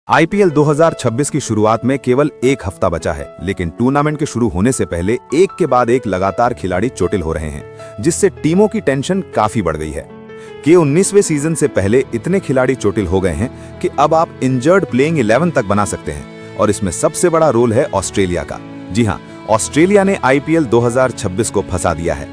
IPL 2026 की शुरुआत में केवल एक हफ्ता बचा है, लेकिन टूर्नामेंट के शुरू होने से पहले एक के बाद एक लगातार खिलाड़ी चोटिल हो रहे हैं, जिससे टीमों की टेंशन काफी बढ़ गई है। कि 19वें सीजन से पहले इतने खिलाड़ी चोटिल हो गए हैं कि अब आप इंजर्ड प्लेइंग 11 तक बना सकते हैं, और इसमें सबसे बड़ा रोल है ऑस्ट्रेलिया का। जी हां, ऑस्ट्रेलिया ने आईपीएल 2026 को फंसा दिया है।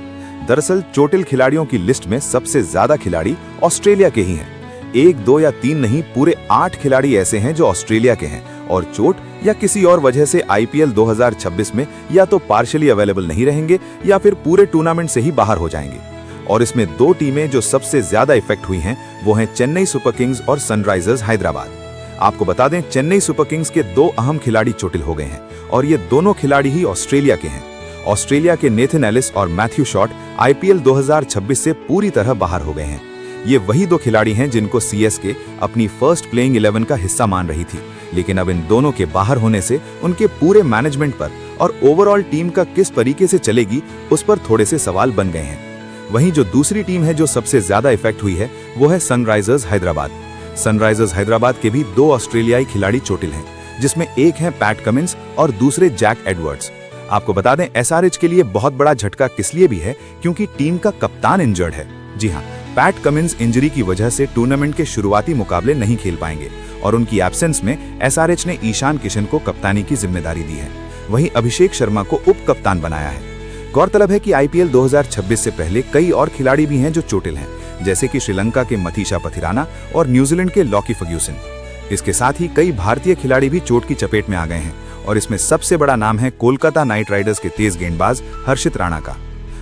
दरअसल चोटिल खिलाड़ियों की लिस्ट में सबसे ज्यादा खिलाड़ी ऑस्ट्रेलिया के ही हैं। 1, 2 या 3 नहीं, पूरे 8 खिलाड़ी ऐसे हैं जो ऑस्ट्रेलिया के हैं और चोट या किसी और वजह से आईपीएल 2026 में या तो पार्शियली अवेलेबल नहीं रहेंगे या फिर पूरे टूर्नामेंट से ही बाहर हो जाएंगे। और इसमें दो टीमें जो सबसे ज्यादा इफेक्ट हुई हैं वो हैं चेन्नई सुपर किंग्स और सनराइजर्स हैदराबाद। आपको बता दें, चेन्नई सुपर किंग्स के 2 अहम खिलाड़ी चोटिल हो गए हैं और ये दोनों खिलाड़ी ही ऑस्ट्रेलिया के हैं। ऑस्ट्रेलिया के नेथन एलिस और मैथ्यू शॉट आईपीएल 2026 से पूरी तरह बाहर हो गए हैं। ये वही 2 खिलाड़ी हैं जिनको सीएसके अपनी फर्स्ट प्लेइंग 11 का हिस्सा मान रही थी, लेकिन अब इन दोनों के बाहर होने से उनके पूरे मैनेजमेंट पर और ओवरऑल टीम का किस तरीके से चलेगी उस पर थोड़े से सवाल बन गए हैं। वहीं जो दूसरी टीम है जो सबसे ज्यादा इफेक्ट हुई है वो है सनराइजर्स हैदराबाद। सनराइजर्स हैदराबाद के भी 2 ऑस्ट्रेलियाई खिलाड़ी चोटिल हैं, जिसमें एक है पैट कमिंस और दूसरे जैक एडवर्ड्स। आपको बता दें, एसआरएच के लिए बहुत बड़ा झटका किस लिए भी है, क्योंकि टीम का कप्तान इंजर्ड है। जी हाँ, पैट कमिंस इंजरी की वजह से टूर्नामेंट के शुरुआती मुकाबले नहीं खेल पाएंगे और उनकी एब्सेंस में एसआरएच ने ईशान किशन को कप्तानी की जिम्मेदारी दी है। वहीं अभिषेक शर्मा को उप कप्तान बनाया है। गौरतलब है कि आईपीएल 2026 से पहले कई और खिलाड़ी भी हैं जो चोटिल हैं, जैसे कि श्रीलंका के मथीशा पथिराना और न्यूजीलैंड के लॉकी फर्ग्यूसन। इसके साथ ही कई भारतीय खिलाड़ी भी चोट की चपेट में आ गए हैं और इसमें सबसे बड़ा नाम है कोलकाता नाइट राइडर्स के तेज गेंदबाज हर्षित राणा का।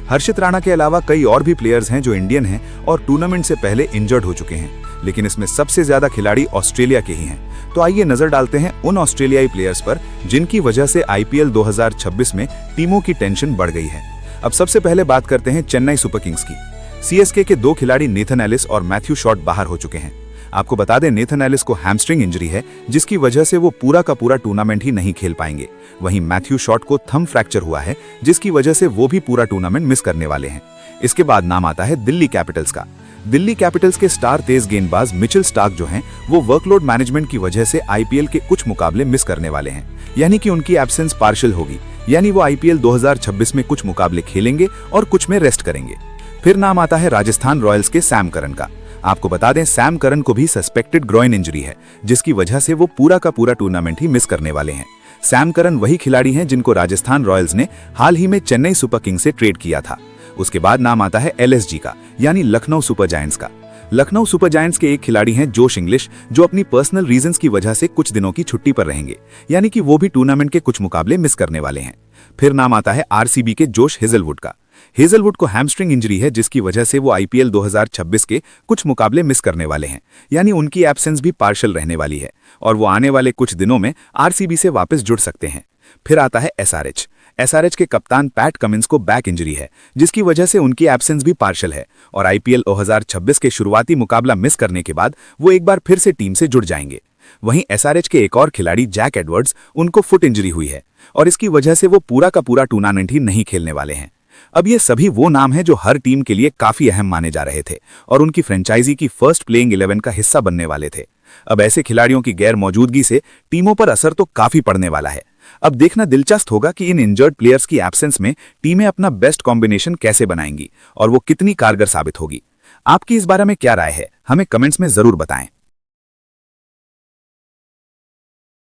हर्षित राणा के अलावा कई और भी प्लेयर्स हैं जो इंडियन हैं और टूर्नामेंट से पहले इंजर्ड हो चुके हैं, लेकिन इसमें सबसे ज्यादा खिलाड़ी ऑस्ट्रेलिया के ही हैं। तो आइए नजर डालते हैं उन ऑस्ट्रेलियाई प्लेयर्स पर जिनकी वजह से आईपीएल 2026 में टीमों की टेंशन बढ़ गई है। अब सबसे पहले बात करते हैं चेन्नई सुपर किंग्स की। सीएसके के 2 खिलाड़ी नेथन एलिस और मैथ्यू शॉट बाहर हो चुके हैं। आपको बता दें, नेथन एलिस को हैमस्ट्रिंग इंजरी है, जिसकी वजह से वो पूरा का पूरा टूर्नामेंट ही नहीं खेल पाएंगे। वहीं मैथ्यू शॉट को थंब फ्रैक्चर हुआ है, जिसकी वजह से वो भी पूरा टूर्नामेंट मिस करने वाले हैं। इसके बाद नाम आता है दिल्ली कैपिटल्स का। दिल्ली कैपिटल्स के स्टार तेज गेंदबाज मिचेल स्टार्क जो हैं, वो वर्कलोड मैनेजमेंट की वजह से आईपीएल के कुछ मुकाबले मिस करने वाले हैं, यानी कि उनकी एब्सेंस पार्शियल होगी, यानी वो आईपीएल 2026 में कुछ मुकाबले खेलेंगे और कुछ में रेस्ट करेंगे। फिर नाम आता है राजस्थान रॉयल्स के सैम करन का। आपको बता दें, सैम करन को भी सस्पेक्टेड ग्रोइन इंजरी है, जिसकी वजह से वो पूरा का पूरा टूर्नामेंट ही मिस करने वाले हैं। सैम करन वही खिलाड़ी हैं जिनको राजस्थान रॉयल्स ने हाल ही में चेन्नई सुपर किंग्स से ट्रेड किया था। उसके बाद नाम आता है एलएसजी का, यानी लखनऊ सुपर जायंट्स का। लखनऊ सुपर जायंट्स के एक खिलाड़ी हैं जोश इंग्लिश, जो अपनी पर्सनल रीजंस की वजह से कुछ दिनों की छुट्टी पर रहेंगे, यानी कि वो भी टूर्नामेंट के कुछ मुकाबले मिस करने वाले हैं। फिर नाम आता है आरसीबी के जोश हेजलवुड का। हेजलवुड को हैमस्ट्रिंग इंजरी है, जिसकी वजह से वो आईपीएल 2026 के कुछ मुकाबले मिस करने वाले हैं, यानी उनकी एब्सेंस भी पार्शियल रहने वाली है और वो आने वाले कुछ दिनों में आरसीबी से वापस जुड़ सकते हैं। फिर आता है एसआरएच। एसआरएच के कप्तान पैट कमिंस को बैक इंजरी है, जिसकी वजह से उनकी एब्सेंस भी पार्शियल है और आईपीएल 2026 के शुरुआती मुकाबला मिस करने के बाद वो एक बार फिर से टीम से जुड़ जाएंगे। वहीं एसआरएच के एक और खिलाड़ी जैक एडवर्ड्स, उनको फुट इंजरी हुई है और इसकी वजह से वो पूरा का पूरा टूर्नामेंट ही नहीं खेलने वाले हैं। अब ये सभी वो नाम हैं जो हर टीम के लिए काफी अहम माने जा रहे थे और उनकी फ्रेंचाइजी की फर्स्ट प्लेइंग 11 का हिस्सा बनने वाले थे। अब ऐसे खिलाड़ियों की गैर मौजूदगी से टीमों पर असर तो काफी पड़ने वाला है। अब देखना दिलचस्प होगा कि इन इंजर्ड प्लेयर्स की एब्सेंस में टीमें अपना बेस्ट कॉम्बिनेशन कैसे बनाएंगी और वो कितनी कारगर साबित होगी। आपकी इस बारे में क्या राय है, हमें कमेंट्स में जरूर बताएं।